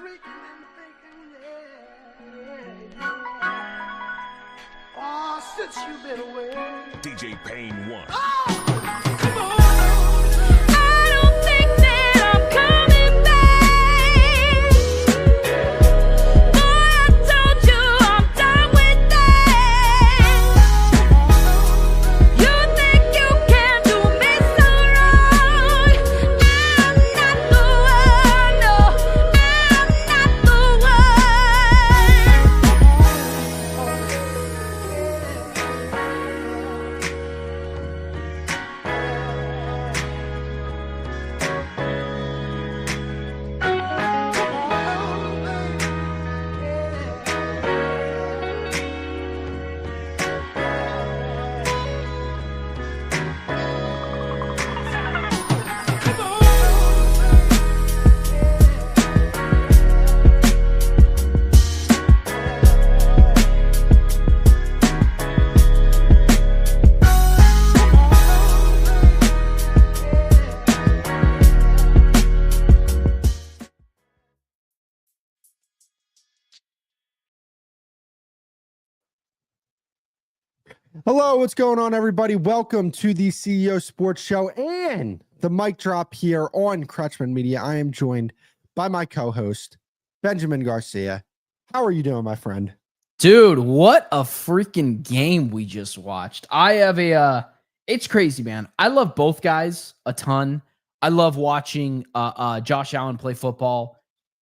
reeking and thinking, yeah. Oh, since you've been away. DJ Payne 1. Oh, come on. I don't think that I'm coming back. Boy, I told you I'm done with that. You think you can do me so wrong. I'm not the one, no. I'm not the Hello, what's going on, everybody? Welcome to the CEO Sports Show and the mic drop here on Kretschman Media. I am joined by my co-host, Benjamin Garcia. How are you doing, my friend? Dude, what a freaking game we just watched. I have it's crazy, man. I love both guys a ton. I love watching Josh Allen play football.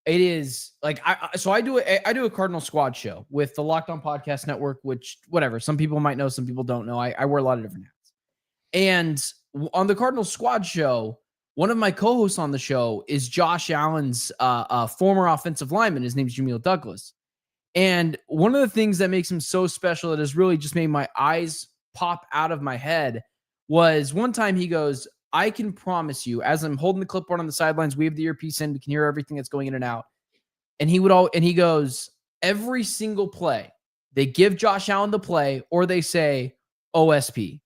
It is like I do a Cardinal Squad show with the Locked On Podcast Network, which whatever, some people might know, some people don't know. I wear a lot of different hats. And on the Cardinal Squad show, one of my co-hosts on the show is Josh Allen's former offensive lineman. His name's Jameel Douglas. And one of the things that makes him so special that has really just made my eyes pop out of my head was one time he goes, I can promise you, as I'm holding the clipboard on the sidelines, we have the earpiece in, we can hear everything that's going in and out. And he goes, every single play, they give Josh Allen the play, or they say OSP.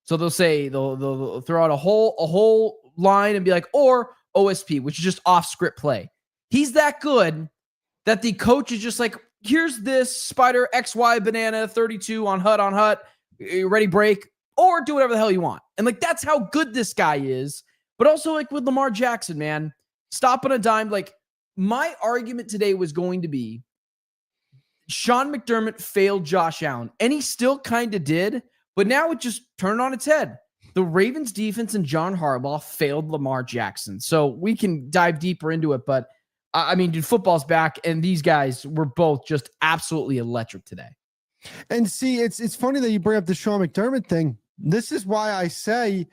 So they'll throw out a whole line and be like, or OSP, which is just off script play. He's that good that the coach is just like, here's this spider XY banana 32 on hut, ready break, or do whatever the hell you want. And like, that's how good this guy is. But also like with Lamar Jackson, man, stop on a dime. Like my argument today was going to be Sean McDermott failed Josh Allen, and he still kind of did, but now it just turned on its head. The Ravens defense and John Harbaugh failed Lamar Jackson. So we can dive deeper into it, but I mean, dude, football's back, and these guys were both just absolutely electric today. And see, it's funny that you bring up the Sean McDermott thing. This is why I say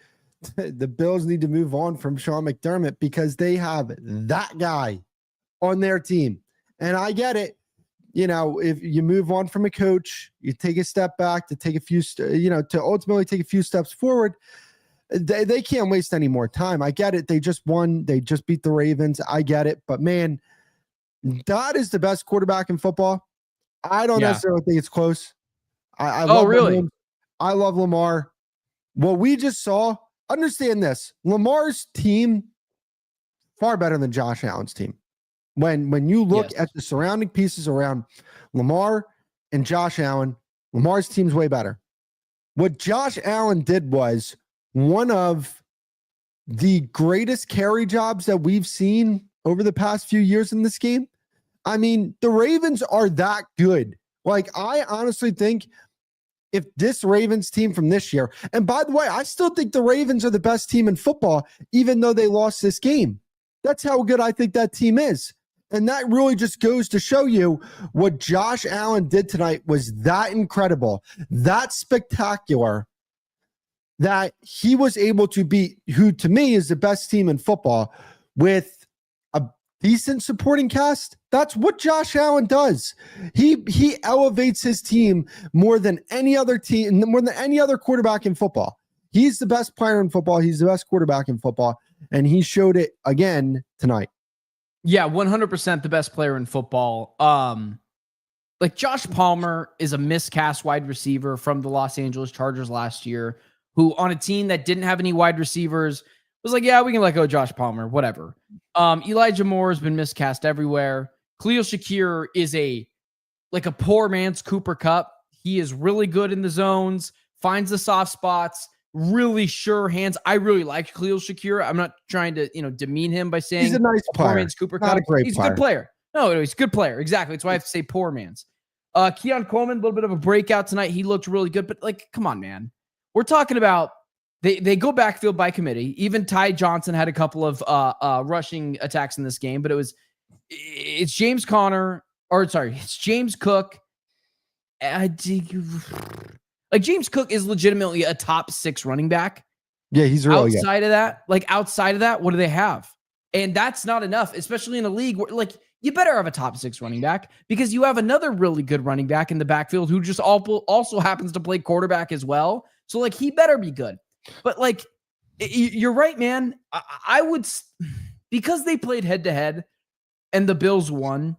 the Bills need to move on from Sean McDermott, because they have that guy on their team. And I get it. You know, if you move on from a coach, you take a step back to take a few, to ultimately take a few steps forward. They can't waste any more time. I get it. They just won. They just beat the Ravens. I get it. But man, that is the best quarterback in football. I don't necessarily think it's close. I love really? I love Lamar. What we just saw, understand this. Lamar's team, far better than Josh Allen's team. When you look at the surrounding pieces around Lamar and Josh Allen, Lamar's team's way better. What Josh Allen did was one of the greatest carry jobs that we've seen over the past few years in this game. I mean, the Ravens are that good. Like, I honestly think if this Ravens team from this year, and by the way, I still think the Ravens are the best team in football, even though they lost this game. That's how good I think that team is. And that really just goes to show you what Josh Allen did tonight was that incredible, that spectacular, that he was able to beat who to me is the best team in football with a decent supporting cast. That's what Josh Allen does. He elevates his team more than any other team, more than any other quarterback in football. He's the best player in football. He's the best quarterback in football. And he showed it again tonight. Yeah, 100% the best player in football. Like Josh Palmer is a miscast wide receiver from the Los Angeles Chargers last year, who on a team that didn't have any wide receivers was like, yeah, we can let go of Josh Palmer, whatever. Elijah Moore has been miscast everywhere. Khalil Shakir is like a poor man's Cooper Kupp. He is really good in the zones, finds the soft spots, really sure hands. I really like Khalil Shakir. I'm not trying to, demean him by saying He's a nice player. Poor man's Cooper Not Kupp. a great He's player. a good player. No, he's a good player. Exactly. That's why I have to say poor man's. Keon Coleman, a little bit of a breakout tonight. He looked really good, but come on, man. We're talking about they go backfield by committee. Even Ty Johnson had a couple of rushing attacks in this game, but it's James Cook. James Cook is legitimately a top 6 running back. Yeah, he's really outside of that, what do they have? And that's not enough, especially in a league where you better have a top 6 running back because you have another really good running back in the backfield who just also happens to play quarterback as well. So he better be good. But you're right, man. I would, because they played head to head and the Bills won.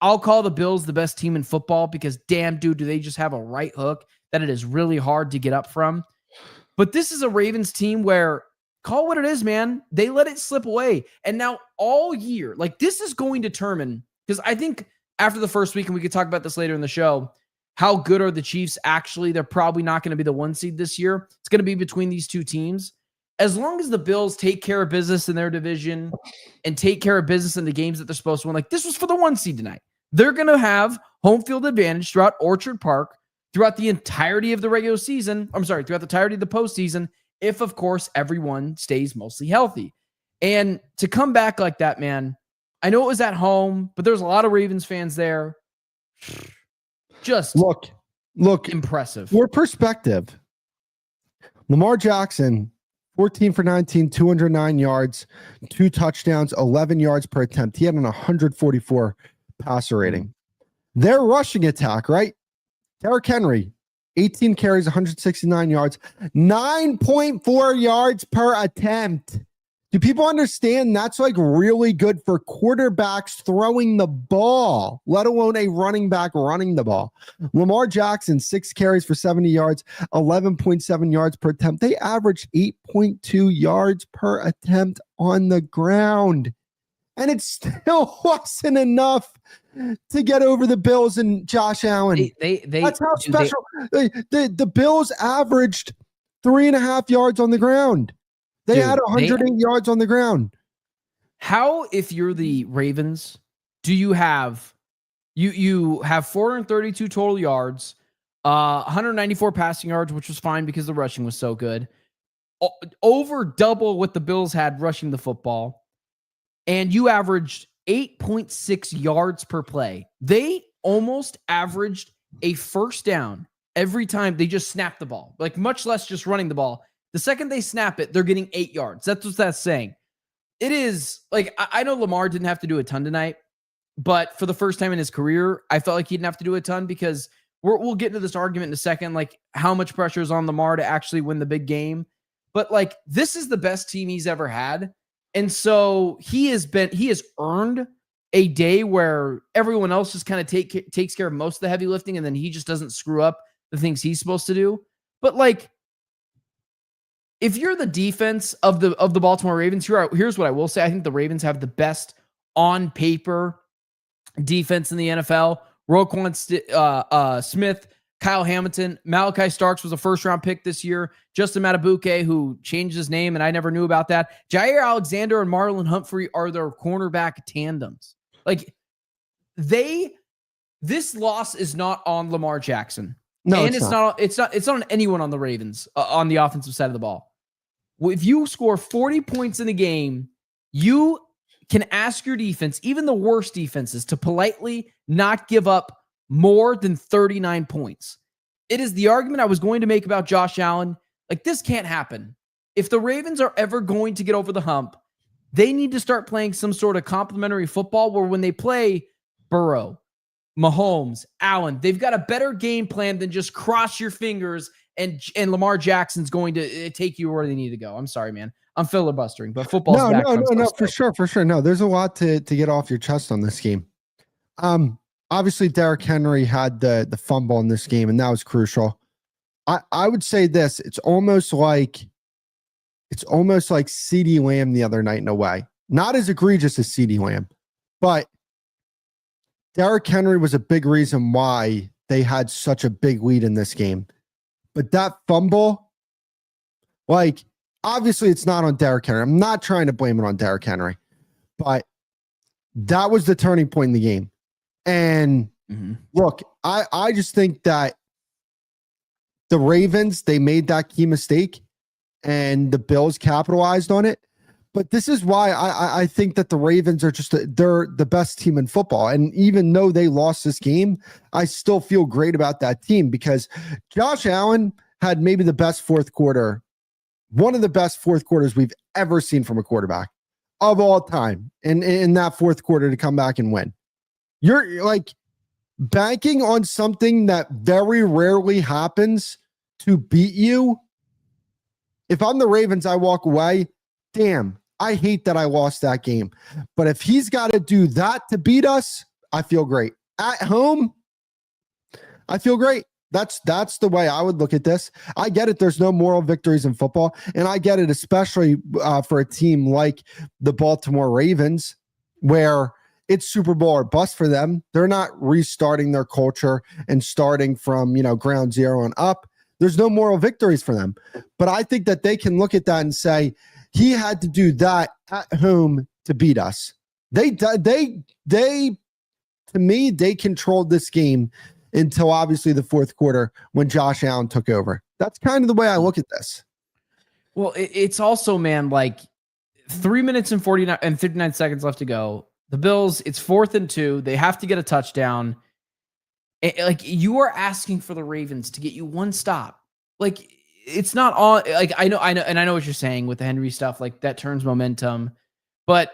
I'll call the Bills the best team in football because damn, dude, do they just have a right hook that it is really hard to get up from. But this is a Ravens team where, call what it is, man. They let it slip away. And now all year, this is going to determine, because I think after the first week, and we could talk about this later in the show, how good are the Chiefs actually? They're probably not going to be the 1 seed this year. It's going to be between these two teams. As long as the Bills take care of business in their division and take care of business in the games that they're supposed to win, this was for the 1 seed tonight. They're going to have home field advantage throughout Orchard Park, throughout the entirety of the regular season. Throughout the entirety of the postseason, if, of course, everyone stays mostly healthy. And to come back like that, man, I know it was at home, but there's a lot of Ravens fans there. Just look impressive. For perspective, Lamar Jackson, 14 for 19, 209 yards, 2 touchdowns, 11 yards per attempt. He had an 144 passer rating. Their rushing attack, right? Derrick Henry, 18 carries, 169 yards, 9.4 yards per attempt. Do people understand that's really good for quarterbacks throwing the ball, let alone a running back running the ball? Lamar Jackson, 6 carries for 70 yards, 11.7 yards per attempt. They averaged 8.2 yards per attempt on the ground. And it still wasn't enough to get over the Bills and Josh Allen. That's how special. The Bills averaged 3.5 yards on the ground. They had 108 yards on the ground. How, if you're the Ravens, do you have you have 432 total yards, 194 passing yards, which was fine because the rushing was so good, over double what the Bills had rushing the football, and you averaged 8.6 yards per play. They almost averaged a first down every time they just snapped the ball, much less just running the ball. The second they snap it, they're getting 8 yards. That's what that's saying. It is I know Lamar didn't have to do a ton tonight, but for the first time in his career, I felt like he didn't have to do a ton because we'll get into this argument in a second, how much pressure is on Lamar to actually win the big game. But this is the best team he's ever had. And so he has earned a day where everyone else just kind of takes care of most of the heavy lifting, and then he just doesn't screw up the things he's supposed to do. But if you're the defense of the Baltimore Ravens, here's what I will say. I think the Ravens have the best on paper defense in the NFL. Roquan Smith, Kyle Hamilton, Malachi Starks was a first-round pick this year. Justin Matabuke, who changed his name, and I never knew about that. Jair Alexander and Marlon Humphrey are their cornerback tandems. This loss is not on Lamar Jackson. No, and it's not on anyone on the Ravens on the offensive side of the ball. If you score 40 points in a game, you can ask your defense, even the worst defenses, to politely not give up more than 39 points. It is the argument I was going to make about Josh Allen. This can't happen. If the Ravens are ever going to get over the hump, they need to start playing some sort of complementary football where when they play Burrow, Mahomes, Allen, they've got a better game plan than just cross your fingers and Lamar Jackson's going to take you where they need to go. I'm sorry, man. I'm filibustering, but football's back. No, for sure. No, there's a lot to get off your chest on this game. Obviously, Derrick Henry had the fumble in this game, and that was crucial. I would say this: it's almost like CeeDee Lamb the other night in a way. Not as egregious as CeeDee Lamb, but Derrick Henry was a big reason why they had such a big lead in this game. But that fumble, like, obviously it's not on Derrick Henry. I'm not trying to blame it on Derrick Henry, but that was the turning point in the game. And look, I just think that the Ravens, they made that key mistake and the Bills capitalized on it. But this is why I think that the Ravens are they're the best team in football. And even though they lost this game, I still feel great about that team because Josh Allen had maybe the best fourth quarter, one of the best fourth quarters we've ever seen from a quarterback of all time. And in that fourth quarter to come back and win. You're like banking on something that very rarely happens to beat you. If I'm the Ravens, I walk away. Damn, I hate that I lost that game. But if he's got to do that to beat us, I feel great. At home, I feel great. That's the way I would look at this. I get it. There's no moral victories in football. And I get it, especially for a team like the Baltimore Ravens, where it's Super Bowl or bust for them. They're not restarting their culture and starting from, ground zero and up. There's no moral victories for them. But I think that they can look at that and say, he had to do that at home to beat us. They to me, they controlled this game until obviously the fourth quarter when Josh Allen took over. That's kind of the way I look at this. Well, it's also, man, like 3 minutes and 59 seconds left to go. The Bills, it's 4th and 2. They have to get a touchdown. Like, you are asking for the Ravens to get you one stop. Like, it's not on. Like, I know, and I know what you're saying with the Henry stuff. Like, that turns momentum, but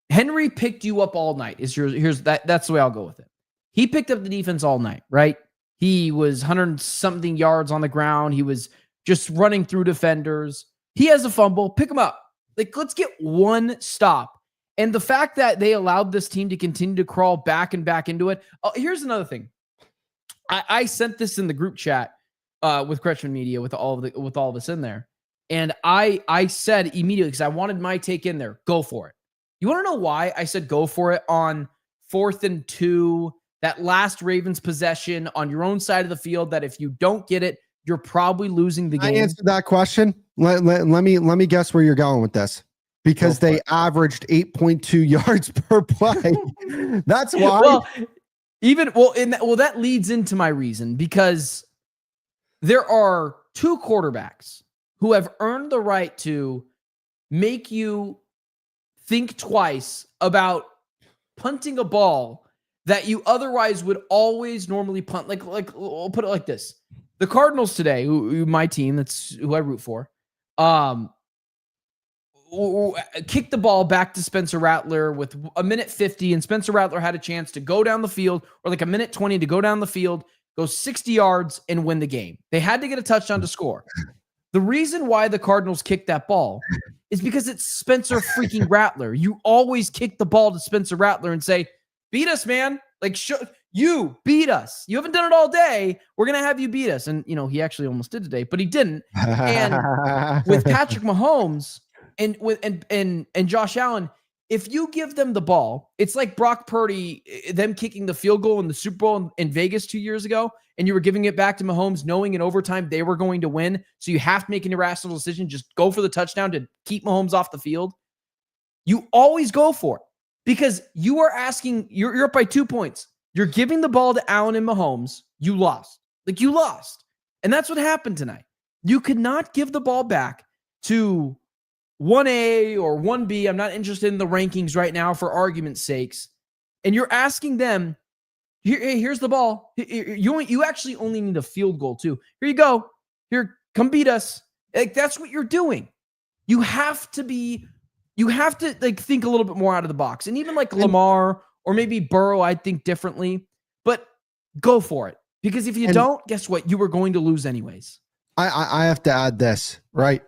Henry picked you up all night. That's the way I'll go with it. He picked up the defense all night, right? He was 100-something yards on the ground. He was just running through defenders. He has a fumble. Pick him up. Like, let's get one stop. And the fact that they allowed this team to continue to crawl back and back into it. Here's another thing. I sent this in the group chat with Kretschman Media with all of this in there. And I said immediately, because I wanted my take in there, go for it. You want to know why I said go for it on 4th and 2, that last Ravens possession on your own side of the field, that if you don't get it, you're probably losing the game? I answered that question. Let me guess where you're going with this. Because they averaged 8.2 yards per play. That's why. That leads into my reason, because there are two quarterbacks who have earned the right to make you think twice about punting a ball that you otherwise would always normally punt. Like I'll put it like this. The Cardinals today, who my team, that's who I root for, kicked the ball back to Spencer Rattler with 1:50, and Spencer Rattler had a chance to go down the field, or like 1:20 to go down the field, go 60 yards and win the game. They had to get a touchdown to score. The reason why the Cardinals kicked that ball is because it's Spencer freaking Rattler. You always kick the ball to Spencer Rattler and say, beat us, man. Like, you beat us. You haven't done it all day. We're going to have you beat us. And, he actually almost did today, but he didn't. And with Patrick Mahomes, and Josh Allen, if you give them the ball, it's like Brock Purdy, them kicking the field goal in the Super Bowl in Vegas 2 years ago, and you were giving it back to Mahomes knowing in overtime they were going to win. So you have to make an irrational decision. Just go for the touchdown to keep Mahomes off the field. You always go for it because you are asking, you're up by 2 points. You're giving the ball to Allen and Mahomes. You lost. You lost. And that's what happened tonight. You could not give the ball back to 1A or 1B. I'm not interested in the rankings right now for argument's sakes. And you're asking them, here's the ball. You actually only need a field goal too. Here you go. Here, come beat us. Like, that's what you're doing. You have to think a little bit more out of the box. And even like Lamar or maybe Burrow, I think differently, but go for it. Because if you don't, guess what? You were going to lose anyways. I have to add this, right?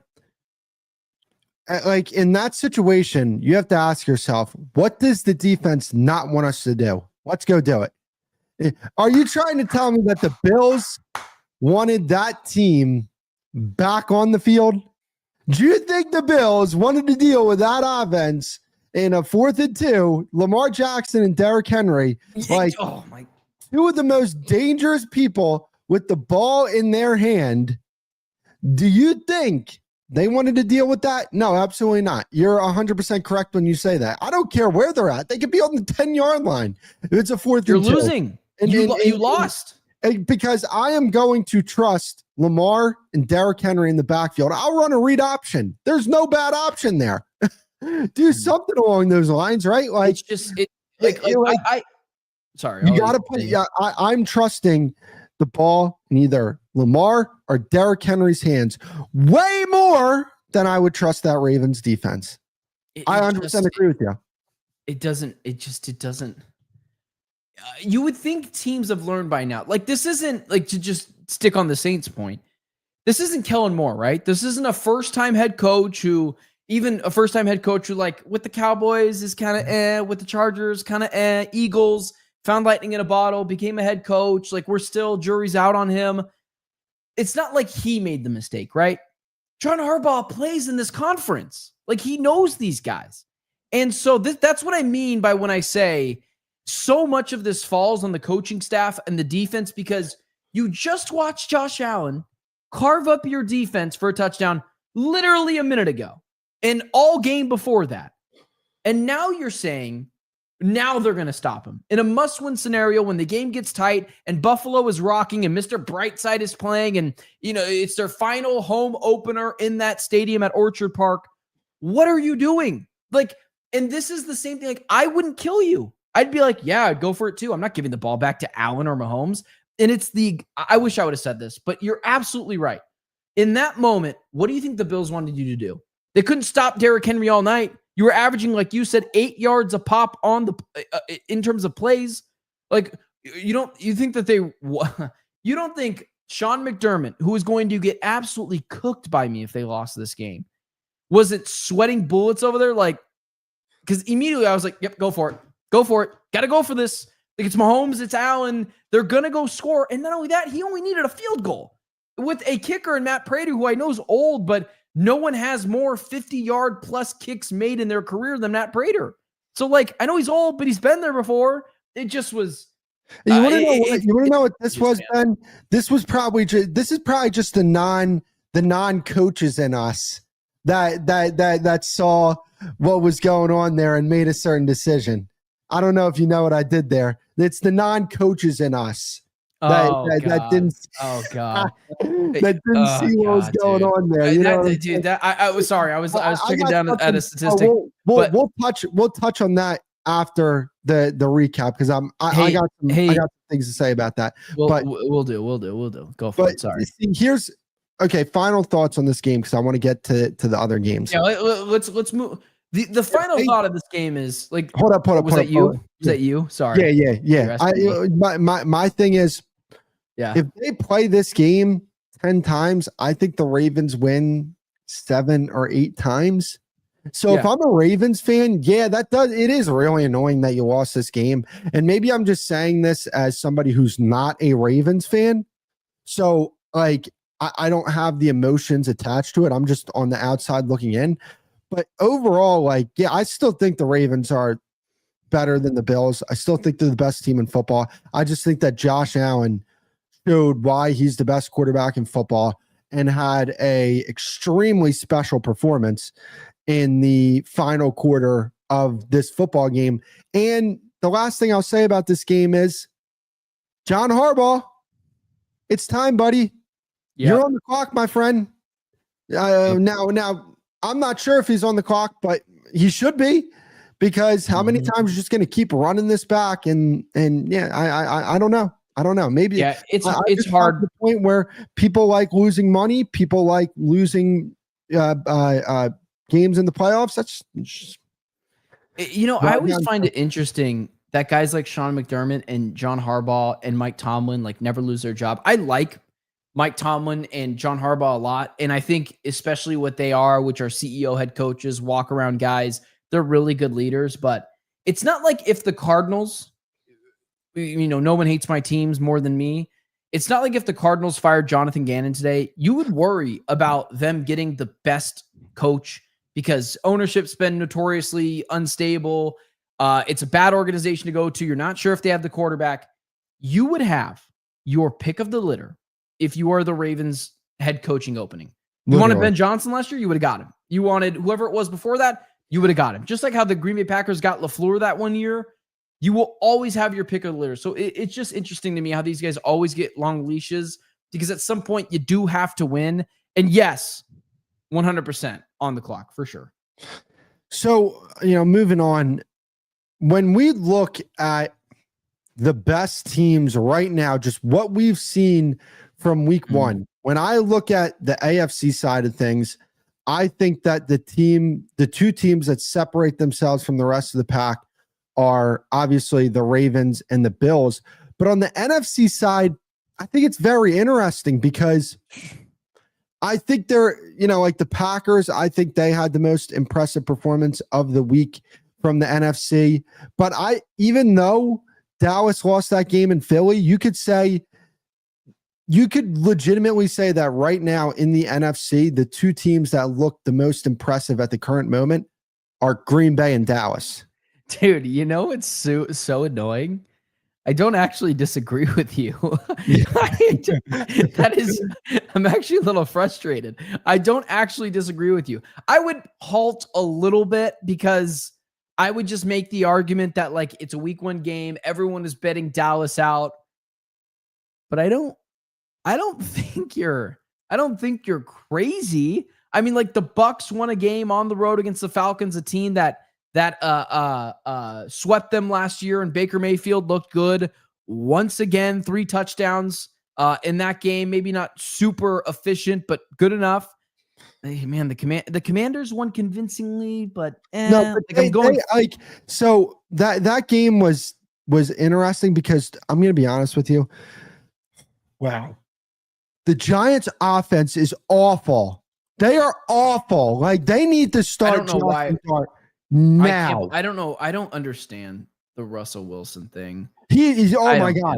Like, in that situation, you have to ask yourself, what does the defense not want us to do? Let's go do it. Are you trying to tell me that the Bills wanted that team back on the field? Do you think the Bills wanted to deal with that offense in a 4th and 2, Lamar Jackson and Derrick Henry, like oh my, two of the most dangerous people with the ball in their hand. Do you think they wanted to deal with that? No, absolutely not. You're 100% correct when you say that. I don't care where they're at. They could be on the 10-yard line. If it's a 4th you're and 2. losing. You lost. Because I am going to trust Lamar and Derrick Henry in the backfield. I'll run a read option. There's no bad option there. Do something along those lines, right? Like it's just sorry. You got to put. Yeah, I'm trusting the ball in either Lamar or Derrick Henry's hands way more than I would trust that Ravens defense. I 100% agree with you. It doesn't. You would think teams have learned by now. Like, this isn't, like, to just stick on the Saints point, this isn't Kellen Moore, right? This isn't a first-time head coach who, like, with the Cowboys is kind of with the Chargers, kind of Eagles, found lightning in a bottle, became a head coach. Like, we're still, jury's out on him. It's not like he made the mistake, right? John Harbaugh plays in this conference. Like, he knows these guys. And so that's what I mean by when I say so much of this falls on the coaching staff and the defense, because you just watched Josh Allen carve up your defense for a touchdown literally a minute ago and all game before that. And now you're saying now they're going to stop him in a must-win scenario when the game gets tight and Buffalo is rocking and Mr. Brightside is playing and, you know, it's their final home opener in that stadium at Orchard Park. What are you doing? Like, and this is the same thing. Like, I wouldn't kill you. I'd be like, yeah, I'd go for it too. I'm not giving the ball back to Allen or Mahomes. And I wish I would have said this, but you're absolutely right. In that moment, what do you think the Bills wanted you to do? They couldn't stop Derrick Henry all night. You were averaging, like you said, 8 yards a pop on in terms of plays. Like, you don't think Sean McDermott, who is going to get absolutely cooked by me if they lost this game, was it sweating bullets over there? Like, because immediately I was like, yep, go for it. Go for it. Got to go for this. Like, it's Mahomes, it's Allen. They're going to go score. And not only that, he only needed a field goal with a kicker in Matt Prater, who I know is old, but no one has more 50-yard plus kicks made in their career than Matt Prater. So, like, I know he's old, but he's been there before. It just was. You want to know what this was, Ben? This is probably just the non-coaches in us that saw what was going on there and made a certain decision. I don't know if you know what I did there. It's the non-coaches in us that didn't. Oh God, that didn't see what was going on there. I was sorry. I was checking down at a statistic. We'll touch on that after the recap because I got some things to say about that. We'll do. Go for it. Sorry. See, final thoughts on this game because I want to get to the other games. Yeah, let's move. The final thought of this game is like, hold up. Was that you? Sorry. Yeah. My thing is, if they play this game 10 times, I think the Ravens win 7 or 8 times. So if I'm a Ravens fan, it is really annoying that you lost this game. And maybe I'm just saying this as somebody who's not a Ravens fan. So like, I don't have the emotions attached to it. I'm just on the outside looking in. But overall, I still think the Ravens are better than the Bills. I still think they're the best team in football. I just think that Josh Allen showed why he's the best quarterback in football and had a extremely special performance in the final quarter of this football game. And the last thing I'll say about this game is, John Harbaugh, it's time, buddy. Yep. You're on the clock, my friend. Now, I'm not sure if he's on the clock, but he should be, because how many times are you just going to keep running this back? And I don't know. Maybe it's hard. To the point where people like losing money, people like losing games in the playoffs. That's just, I always find it interesting that guys like Sean McDermott and John Harbaugh and Mike Tomlin like never lose their job. I like Mike Tomlin and John Harbaugh a lot. And I think especially what they are, which are CEO head coaches, walk around guys, they're really good leaders. But it's not like if the Cardinals, no one hates my teams more than me. It's not like if the Cardinals fired Jonathan Gannon today, you would worry about them getting the best coach because ownership's been notoriously unstable. It's a bad organization to go to. You're not sure if they have the quarterback. You would have your pick of the litter if you are the Ravens head coaching opening. You wanted Ben Johnson last year, you would have got him. You wanted whoever it was before that, you would have got him. Just like how the Green Bay Packers got LaFleur that one year, you will always have your pick of the litter. So it's just interesting to me how these guys always get long leashes, because at some point you do have to win. And yes, 100% on the clock for sure. So, moving on, when we look at the best teams right now, just what we've seen from week one, when I look at the AFC side of things, I think that the two teams that separate themselves from the rest of the pack are obviously the Ravens and the Bills. But on the NFC side, I think it's very interesting because I think they're, like the Packers, I think they had the most impressive performance of the week from the NFC. But even though Dallas lost that game in Philly, you could legitimately say that right now in the NFC, the two teams that look the most impressive at the current moment are Green Bay and Dallas. Dude, it's so annoying. I don't actually disagree with you. I'm actually a little frustrated. I don't actually disagree with you. I would halt a little bit because I would just make the argument that like it's a week one game. Everyone is betting Dallas out. But I don't think you're crazy. I mean, like the Bucks won a game on the road against the Falcons, a team that swept them last year, and Baker Mayfield looked good once again. 3 touchdowns in that game. Maybe not super efficient, but good enough. Hey, man, the Commanders won convincingly, but so that game was interesting because I'm going to be honest with you. Wow. The Giants offense is awful. They are awful. Like they need to start. I don't know why. Now. I don't know. I don't understand the Russell Wilson thing. He is. Oh my God.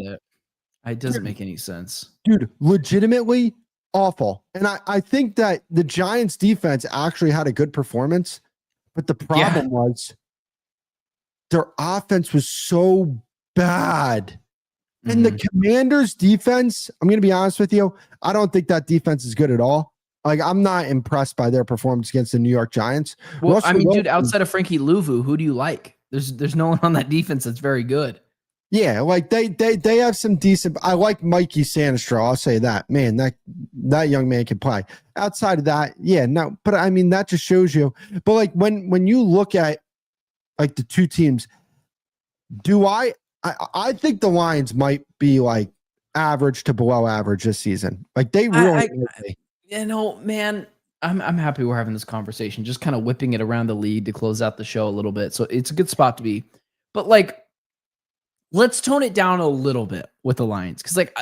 It doesn't make any sense. Dude, legitimately awful. And I think that the Giants defense actually had a good performance, but the problem was their offense was so bad. And the Commanders defense, I'm going to be honest with you, I don't think that defense is good at all. Like, I'm not impressed by their performance against the New York Giants. Well, dude, outside of Frankie Louvu, who do you like? There's no one on that defense that's very good. Yeah, like they have some decent. I like Mikey Sandstro. I'll say that. Man, that young man can play. Outside of that, no. But I mean, that just shows you. But like when you look at like the two teams, I think the Lions might be like average to below average this season. Like they really. Man, I'm happy we're having this conversation. Just kind of whipping it around the league to close out the show a little bit. So it's a good spot to be. But like, let's tone it down a little bit with the Lions, because like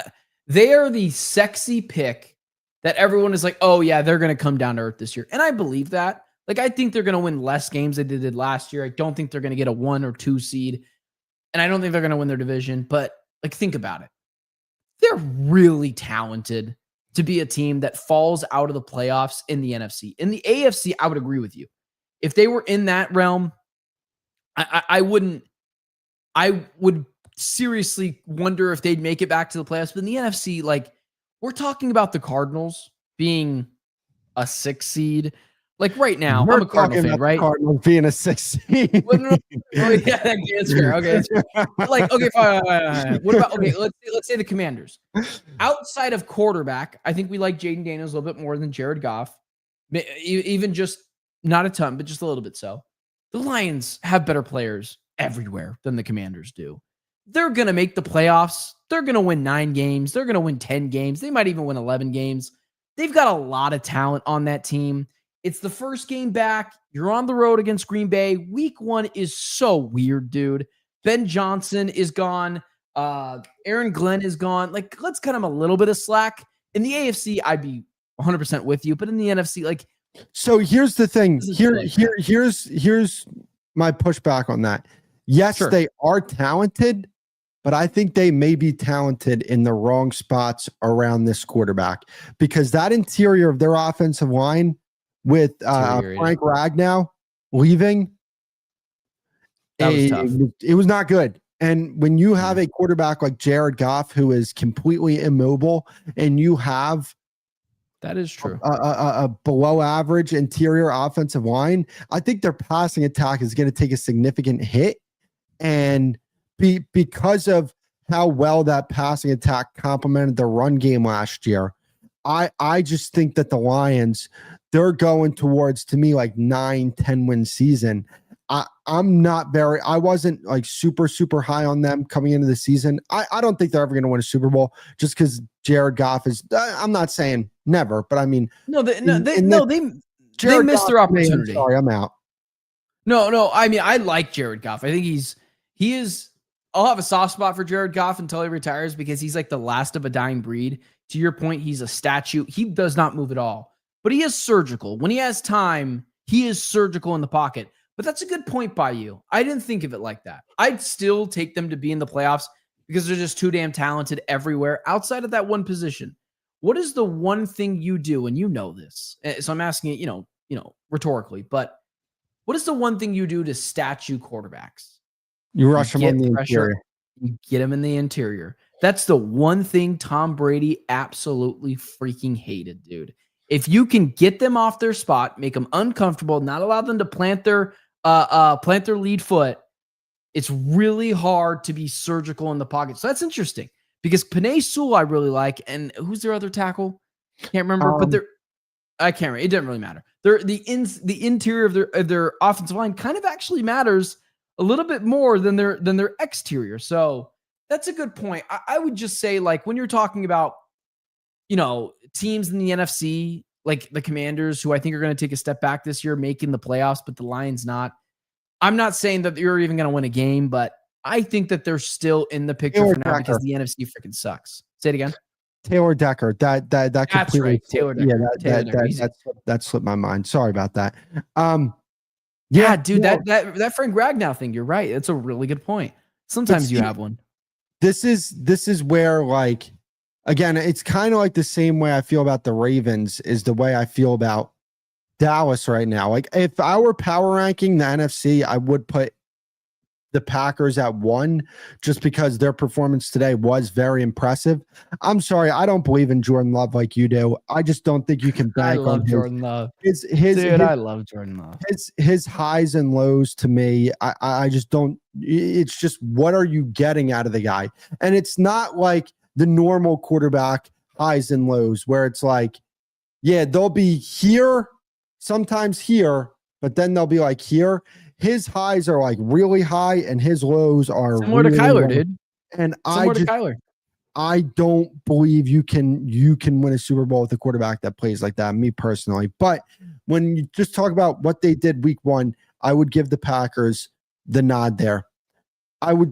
they are the sexy pick that everyone is like, oh yeah, they're going to come down to earth this year, and I believe that. Like I think they're going to win less games than they did last year. I don't think they're going to get a 1 or 2 seed. And I don't think they're going to win their division, but like, think about it. They're really talented to be a team that falls out of the playoffs in the NFC. In the AFC, I would agree with you. If they were in that realm, I would seriously wonder if they'd make it back to the playoffs. But in the NFC, like we're talking about the Cardinals being a 6 seed. Like right now, I'm a Cardinal fan, right? Cardinals being a 6 seed. That's fair. Okay, that's fair. Like, okay, fine. What about let's say the Commanders. Outside of quarterback, I think we like Jaden Daniels a little bit more than Jared Goff. Even just not a ton, but just a little bit so. The Lions have better players everywhere than the Commanders do. They're gonna make the playoffs. They're gonna win 9 games. They're gonna win 10 games. They might even win 11 games. They've got a lot of talent on that team. It's the first game back. You're on the road against Green Bay. Week 1 is so weird, dude. Ben Johnson is gone. Aaron Glenn is gone. Like, let's cut him a little bit of slack. In the AFC, I'd be 100% with you. But in the NFC, like... So here's the thing. Here's my pushback on that. Yes, sure. They are talented, but I think they may be talented in the wrong spots around this quarterback, because that interior of their offensive line with Deteriorated. Frank Ragnow leaving. That was tough. It was not good. And when you have a quarterback like Jared Goff, who is completely immobile, and you have That is true. a below average interior offensive line, I think their passing attack is going to take a significant hit. And because of how well that passing attack complemented the run game last year, I just think that the Lions, they're going towards, to me, like 9-10 win season. I wasn't like super high on them coming into the season. I don't think they're ever going to win a Super Bowl just because Jared Goff is, I'm not saying never, but I mean, they Jared missed Goff, their opportunity. Sorry, I'm out. No. I mean, I like Jared Goff. I think he is. I'll have a soft spot for Jared Goff until he retires because he's like the last of a dying breed. To your point, he's a statue. He does not move at all, but he is surgical. When he has time, he is surgical in the pocket. But that's a good point by you. I didn't think of it like that. I'd still take them to be in the playoffs because they're just too damn talented everywhere outside of that one position. What is the one thing you do? And you know this. So I'm asking it, rhetorically, but what is the one thing you do to statue quarterbacks? You rush them on the interior. You get them in the interior. That's the one thing Tom Brady absolutely freaking hated, dude. If you can get them off their spot, make them uncomfortable, not allow them to plant their lead foot, it's really hard to be surgical in the pocket. So that's interesting because Penei Sewell I really like, and who's their other tackle? Can't remember, but I can't remember. It doesn't really matter. The interior of their offensive line kind of actually matters a little bit more than their exterior. So that's a good point. I would just say, like, when you're talking about, teams in the NFC, like the Commanders, who I think are going to take a step back this year, making the playoffs, but the Lions not. I'm not saying that you're even going to win a game, but I think that they're still in the picture for now because the NFC freaking sucks. Say it again. Taylor Decker. That That's completely right. Taylor Decker. That slipped my mind. Sorry about that. Yeah, dude, that Frank Ragnow thing, you're right. It's a really good point. Sometimes you have one. This is where, like, again, it's kind of like the same way I feel about the Ravens is the way I feel about Dallas right now. Like, if I were power ranking the NFC, I would put the Packers at 1 just because their performance today was very impressive. I'm sorry, I don't believe in Jordan Love like you do. I just don't think you can bank on Jordan Love. I love Jordan Love. His highs and lows to me, I just don't. It's just, what are you getting out of the guy? And it's not like the normal quarterback highs and lows where it's like, yeah, they'll be here, sometimes here, but then they'll be like here. His highs are like really high and his lows are similar really to Kyler, low. dude. And Kyler. I don't believe you can win a Super Bowl with a quarterback that plays like that, me personally. But when you just talk about what they did week 1, I would give the Packers the nod there. I would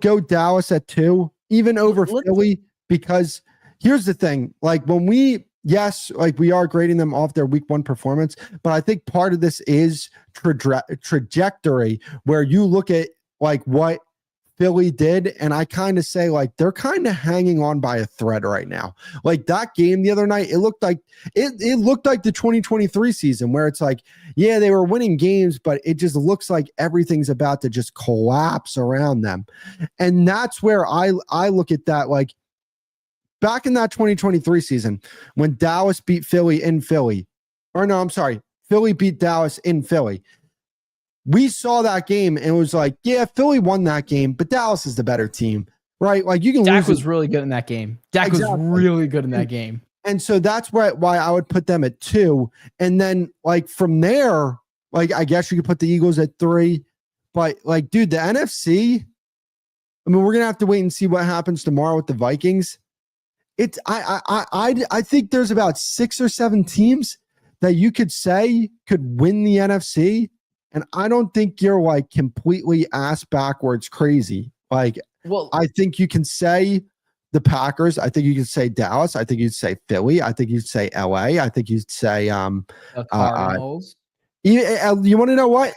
go Dallas at 2, even over Philly, because here's the thing. Like, when we are grading them off their week 1 performance, but I think part of this is trajectory, where you look at like what Philly did, and I kind of say, like, they're kind of hanging on by a thread right now. Like, that game the other night, it looked like the 2023 season, where it's like, yeah, they were winning games, but it just looks like everything's about to just collapse around them. And that's where I look at that, like, back in that 2023 season, when Dallas beat Philly in Philly, Philly beat Dallas in Philly. We saw that game and it was like, yeah, Philly won that game, but Dallas is the better team, right? Like, you can Dak lose. was really good in that game. Dak was really good in that game. And so that's why I would put them at 2. And then, like, from there, like, I guess you could put the Eagles at 3. But, like, dude, the NFC, I mean, we're going to have to wait and see what happens tomorrow with the Vikings. I think there's about 6 or 7 teams that you could say could win the NFC. And I don't think you're, like, completely ass backwards crazy. Like, well, I think you can say the Packers. I think you can say Dallas. I think you'd say Philly. I think you'd say LA. I think you'd say the Cardinals. You want to know what?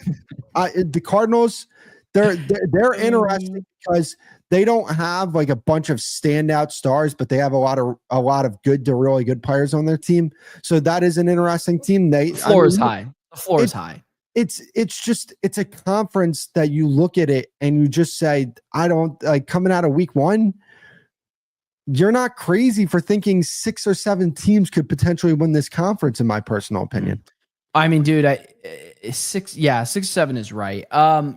The Cardinals, they're interesting because they don't have like a bunch of standout stars, but they have a lot of good to really good players on their team. So that is an interesting team. The floor is high. The floor is high. It's a conference that you look at it and you just say, I don't like coming out of week 1. You're not crazy for thinking 6 or 7 teams could potentially win this conference, in my personal opinion. I mean, dude, 6 or 7 is right.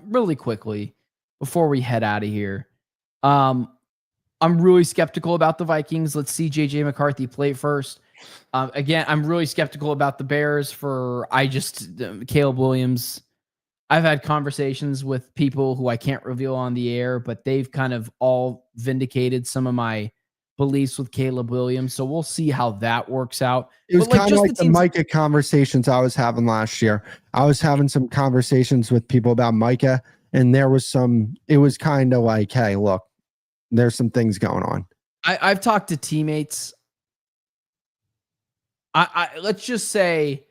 Really quickly before we head out of here, I'm really skeptical about the Vikings. Let's see JJ McCarthy play first. Again, I'm really skeptical about the Bears Caleb Williams. I've had conversations with people who I can't reveal on the air, but they've kind of all vindicated some of my beliefs with Caleb Williams. So we'll see how that works out. It was kind of like the Micah conversations I was having last year. I was having some conversations with people about Micah, and it was kind of like, hey, look, there's some things going on. I've talked to teammates. Let's just say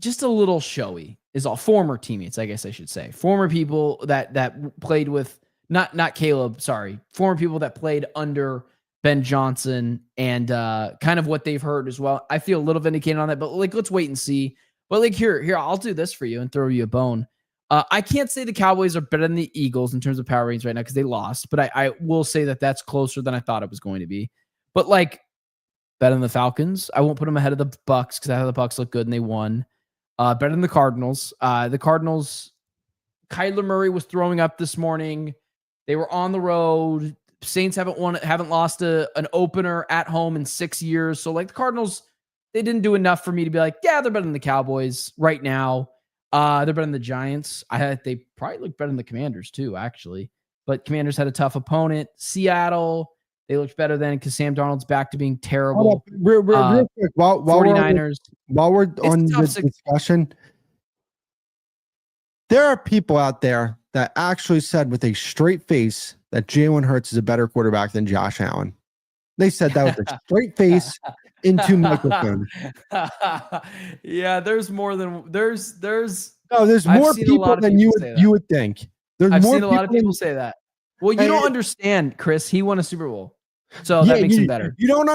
just a little showy is all. Former teammates, I guess I should say. Former people that played with, not Caleb, sorry. Former people that played under Ben Johnson and kind of what they've heard as well. I feel a little vindicated on that, but like, let's wait and see. But like, here, I'll do this for you and throw you a bone. I can't say the Cowboys are better than the Eagles in terms of power ratings right now because they lost, but I will say that that's closer than I thought it was going to be. But like, better than the Falcons. I won't put them ahead of the Bucks because I thought the Bucks looked good and they won. Better than the Cardinals. The Cardinals, Kyler Murray was throwing up this morning. They were on the road. Saints haven't lost an opener at home in 6 years. So like the Cardinals, they didn't do enough for me to be like, yeah, they're better than the Cowboys right now. They're better than the Giants. They probably look better than the Commanders too, actually. But Commanders had a tough opponent. Seattle, they looked better then because Sam Darnold's back to being terrible. Real quick, while 49ers. While we're on this discussion, there are people out there that actually said with a straight face that Jalen Hurts is a better quarterback than Josh Allen. They said that with a straight face into microphone. Yeah, there's more people than you would think. I've seen a lot of people say that. Well, you don't understand, Chris. He won a Super Bowl. So that makes it better. You don't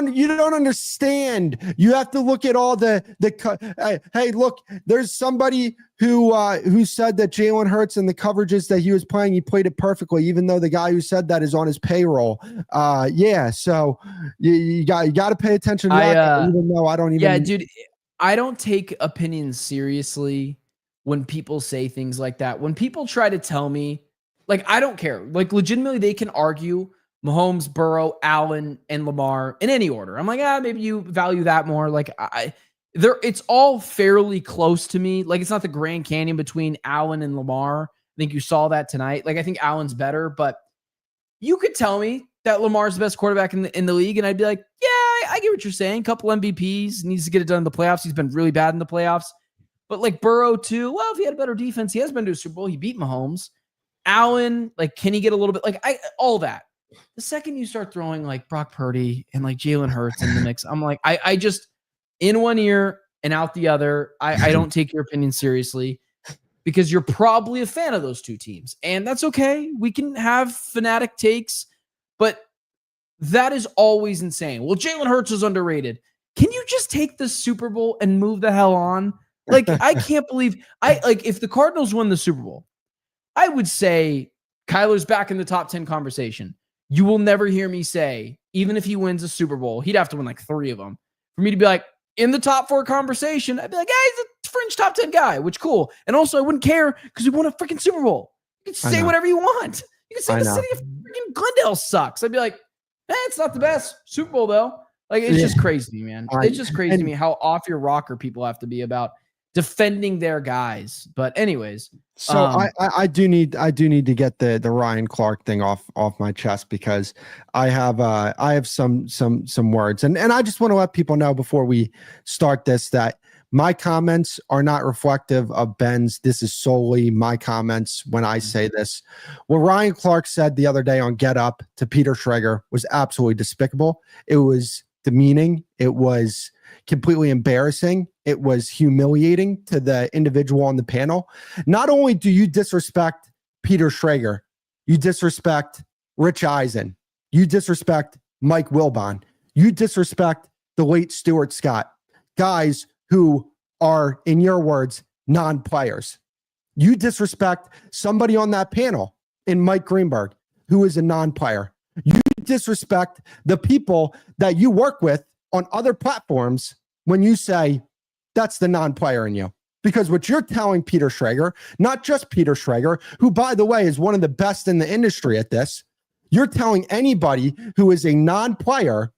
understand. You have to look at all the hey, look, there's somebody who said that Jalen Hurts and the coverages that he was playing, he played it perfectly, even though the guy who said that is on his payroll. So you got to pay attention to that, even though I don't even. Yeah, dude, I don't take opinions seriously when people say things like that. When people try to tell me, like, I don't care. Like, legitimately, they can argue Mahomes, Burrow, Allen, and Lamar in any order. I'm like, maybe you value that more. Like, it's all fairly close to me. Like, it's not the Grand Canyon between Allen and Lamar. I think you saw that tonight. Like, I think Allen's better, but you could tell me that Lamar's the best quarterback in the league, and I'd be like, yeah, I get what you're saying. Couple MVPs, needs to get it done in the playoffs. He's been really bad in the playoffs. But like Burrow too, well, if he had a better defense, he has been to a Super Bowl. He beat Mahomes. Allen, like, can he get a little bit, like, all that. The second you start throwing like Brock Purdy and like Jalen Hurts in the mix, I'm like, I just, in one ear and out the other, I don't take your opinion seriously because you're probably a fan of those two teams. And that's okay. We can have fanatic takes, but that is always insane. Well, Jalen Hurts is underrated. Can you just take the Super Bowl and move the hell on? Like, I can't believe if the Cardinals win the Super Bowl, I would say Kyler's back in the top 10 conversation. You will never hear me say, even if he wins a Super Bowl, he'd have to win like 3 of them for me to be like in the top 4 conversation. I'd be like, hey, he's a fringe top 10 guy, which cool. And also I wouldn't care because we won a freaking Super Bowl. You can say whatever you want. You can say the city of freaking Glendale sucks. I'd be like, it's not the best Super Bowl though. Like, it's just crazy to me, man. It's just crazy to me how off your rocker people have to be about defending their guys. But anyways, so I do need to get the Ryan Clark thing off my chest because I have some words and I just want to let people know before we start this that my comments are not reflective of Ben's. This is solely my comments when I say this. What Ryan Clark said the other day on Get Up to Peter Schrager was absolutely despicable. It was demeaning. It was completely embarrassing. It was humiliating to the individual on the panel. Not only do you disrespect Peter Schrager. You disrespect Rich Eisen. You disrespect Mike Wilbon. You disrespect the late Stuart Scott. Guys who are, in your words, non-players. You disrespect somebody on that panel in Mike Greenberg, who is a non-player. You disrespect the people that you work with on other platforms when you say that's the non-player in you. Because what you're telling Peter Schrager, not just Peter Schrager, who, by the way, is one of the best in the industry at this, you're telling anybody who is a non-player,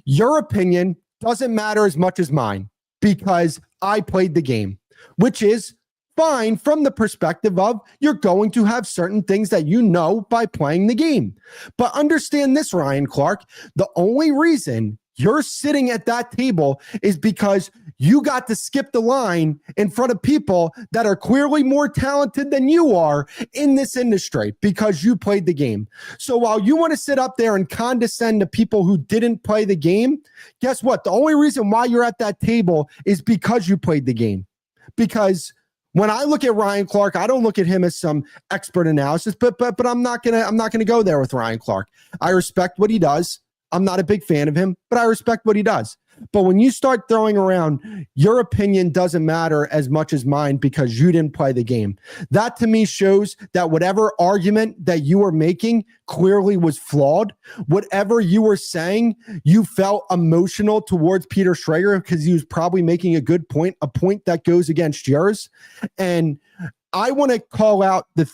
your opinion doesn't matter as much as mine because I played the game, which is fine from the perspective of you're going to have certain things that you know by playing the game. But understand this, Ryan Clark, the only reason you're sitting at that table is because you got to skip the line in front of people that are clearly more talented than you are in this industry because you played the game. So while you want to sit up there and condescend to people who didn't play the game, guess what? The only reason why you're at that table is because you played the game. Because when I look at Ryan Clark, I don't look at him as some expert analysis, but I'm not gonna go there with Ryan Clark. I respect what he does. I'm not a big fan of him, but I respect what he does. But when you start throwing around, your opinion doesn't matter as much as mine because you didn't play the game. That to me shows that whatever argument that you were making clearly was flawed. Whatever you were saying, you felt emotional towards Peter Schrager because he was probably making a good point, a point that goes against yours. And I want to call out the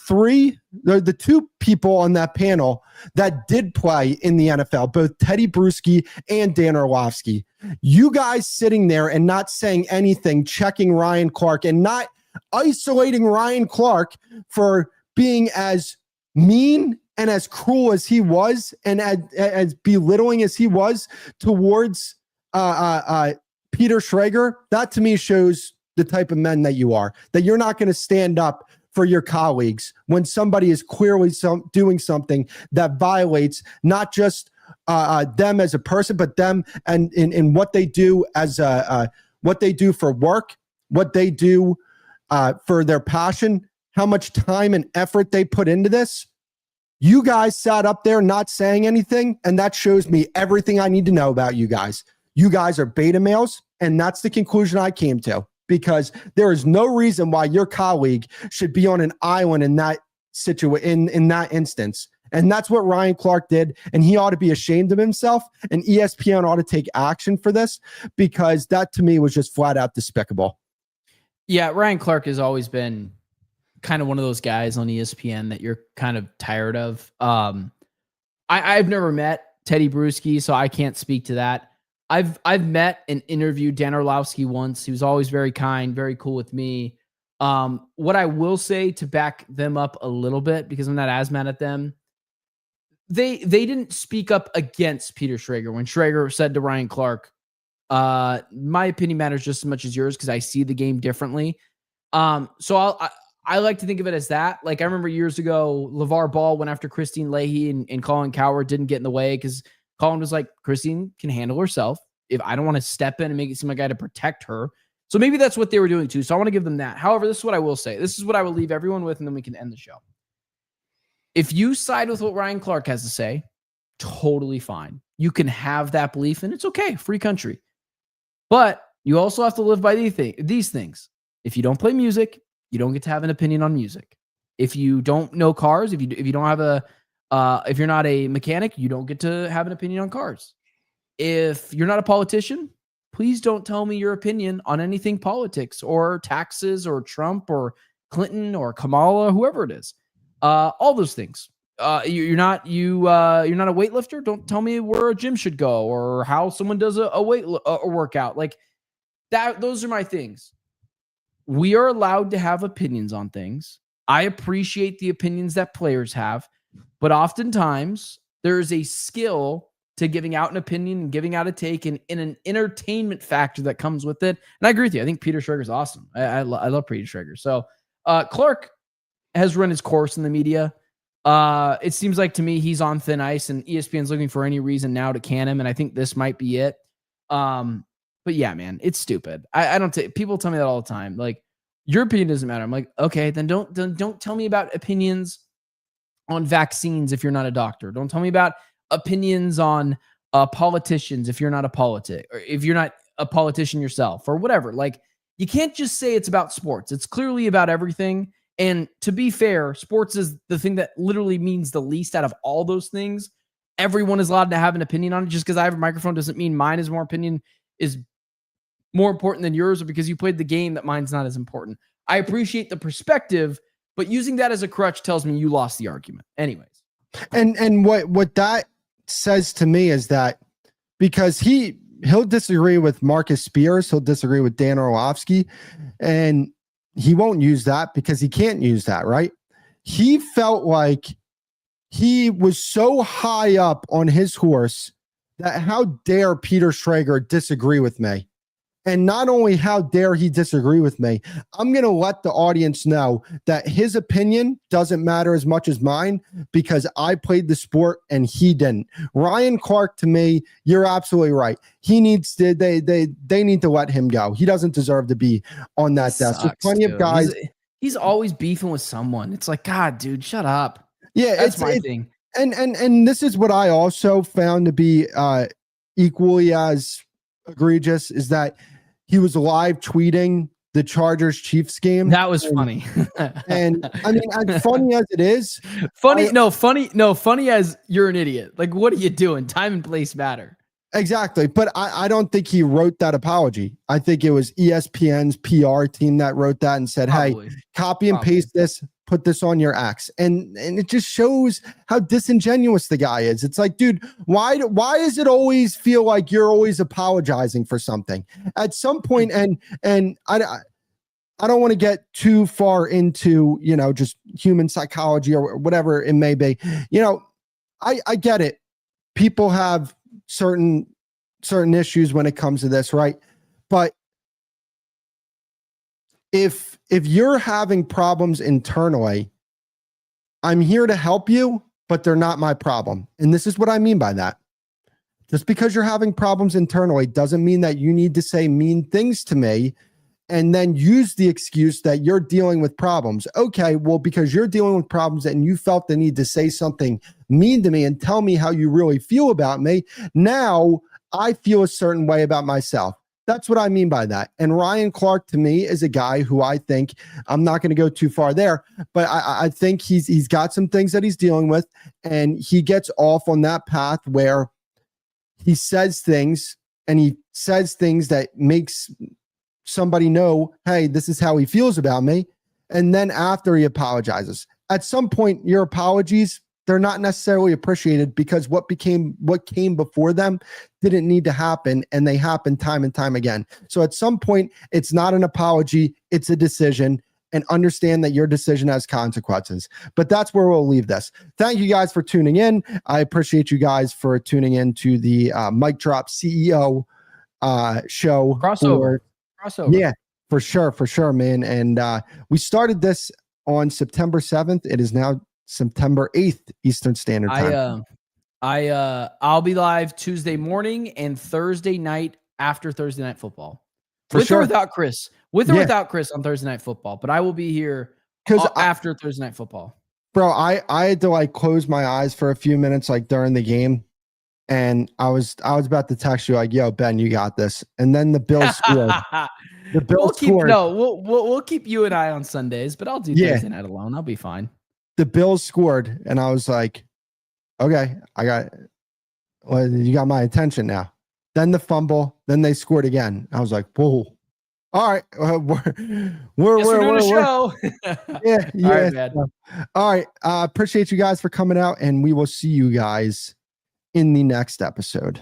two people on that panel that did play in the NFL, both Teddy Bruschi and Dan Orlovsky. You guys sitting there and not saying anything, checking Ryan Clark and not isolating Ryan Clark for being as mean and as cruel as he was and as belittling as he was towards Peter Schrager. That to me shows the type of men that you are, that you're not going to stand up for your colleagues when somebody is clearly doing something that violates not just them as a person, but them and in what they do as what they do for work, what they do for their passion, how much time and effort they put into this. You guys sat up there not saying anything, and that shows me everything I need to know about you guys. You guys are beta males, and that's the conclusion I came to. Because there is no reason why your colleague should be on an island in that in that instance. And that's what Ryan Clark did. And he ought to be ashamed of himself. And ESPN ought to take action for this because that to me was just flat out despicable. Yeah, Ryan Clark has always been kind of one of those guys on ESPN that you're kind of tired of. I've never met Teddy Bruschi, so I can't speak to that. I've met and interviewed Dan Orlovsky once. He was always very kind, very cool with me. What I will say to back them up a little bit, because I'm not as mad at them, they didn't speak up against Peter Schrager. When Schrager said to Ryan Clark, my opinion matters just as much as yours because I see the game differently. So I like to think of it as that. Like I remember years ago, LeVar Ball went after Christine Leahy and Colin Cowherd didn't get in the way because Colin was like, Christine can handle herself. If I don't want to step in and make it seem like I had to protect her. So maybe that's what they were doing too. So I want to give them that. However, this is what I will say. This is what I will leave everyone with, and then we can end the show. If you side with what Ryan Clark has to say, totally fine. You can have that belief, and it's okay. Free country. But you also have to live by these things. If you don't play music, you don't get to have an opinion on music. If you don't know cars, if you don't have if you're not a mechanic, you don't get to have an opinion on cars. If you're not a politician, please don't tell me your opinion on anything politics or taxes or Trump or Clinton or Kamala, whoever it is. All those things. You're not a weightlifter. Don't tell me where a gym should go or how someone does a workout like that. Those are my things. We are allowed to have opinions on things. I appreciate the opinions that players have. But oftentimes, there is a skill to giving out an opinion and giving out a take and in an entertainment factor that comes with it. And I agree with you. I think Peter Schrager is awesome. I love Peter Schrager. So Clark has run his course in the media. It seems like to me he's on thin ice, and ESPN's looking for any reason now to can him, and I think this might be it. But yeah, man, it's stupid. I don't people tell me that all the time. Like, your opinion doesn't matter. I'm like, okay, then don't tell me about opinions on vaccines if you're not a doctor. Don't tell me about opinions on politicians if you're not a politic, or if you're not a politician yourself or whatever. Like, you can't just say it's about sports. It's clearly about everything. And to be fair, sports is the thing that literally means the least out of all those things. Everyone is allowed to have an opinion on it. Just because I have a microphone doesn't mean mine is more important than yours, or because you played the game that mine's not as important. I appreciate the perspective, but using that as a crutch tells me you lost the argument. Anyways. And what that says to me is that because he'll disagree with Marcus Spears, he'll disagree with Dan Orlovsky, and he won't use that because he can't use that, right? He felt like he was so high up on his horse that how dare Peter Schrager disagree with me? And not only how dare he disagree with me, I'm going to let the audience know that his opinion doesn't matter as much as mine because I played the sport and he didn't. Ryan Clark, to me, you're absolutely right. He needs to, they need to let him go. He doesn't deserve to be on that desk. There's plenty of guys. He's always beefing with someone. It's like, God, dude, shut up. Yeah, that's my thing. And this is what I also found to be equally as egregious is that he was live tweeting the Chargers Chiefs game. That was funny. And I mean, as funny as it is, funny as you're an idiot. Like, what are you doing? Time and place matter. Exactly. But I don't think he wrote that apology. I think it was ESPN's PR team that wrote that and said, Probably. Hey, copy and paste this, put this on your X. And it just shows how disingenuous the guy is. It's like, dude, why does it always feel like you're always apologizing for something at some point? And I don't want to get too far into, just human psychology or whatever it may be. I get it. People have certain issues when it comes to this, right? But if you're having problems internally, I'm here to help you, but they're not my problem. And this is what I mean by that. Just because you're having problems internally doesn't mean that you need to say mean things to me and then use the excuse that you're dealing with problems. Okay, well, because you're dealing with problems and you felt the need to say something mean to me and tell me how you really feel about me, now I feel a certain way about myself. That's what I mean by that. And Ryan Clark, to me, is a guy who I think, I'm not going to go too far there, but I think he's got some things that he's dealing with, and he gets off on that path where he says things, and he says things that makes somebody know, hey, this is how he feels about me. And then after he apologizes, at some point, your apologies, they're not necessarily appreciated because what came before them didn't need to happen, and they happen time and time again. So at some point, it's not an apology, it's a decision, and understand that your decision has consequences. But that's where we'll leave this. Thank you guys for tuning in. I appreciate you guys for tuning in to the Mic Drop CEO show. Crossover. Yeah, for sure, man. And we started this on September 7th. It is now September 8th Eastern Standard Time. I'll be live Tuesday morning and Thursday night after Thursday Night Football. With or without Kris. With or without Kris on Thursday Night Football. But I will be here after Thursday Night Football. Bro, I had to close my eyes for a few minutes during the game. And I was about to text you yo, Ben, you got this. And then the Bills scored. The Bills scored. We'll keep you and I on Sundays, but I'll do Thursday night alone. I'll be fine. The Bills scored, and I was like, okay, you got my attention now. Then the fumble, then they scored again. I was like, whoa. All right, we're doing a show. Yeah. All right, man. All right, appreciate you guys for coming out, and we will see you guys in the next episode.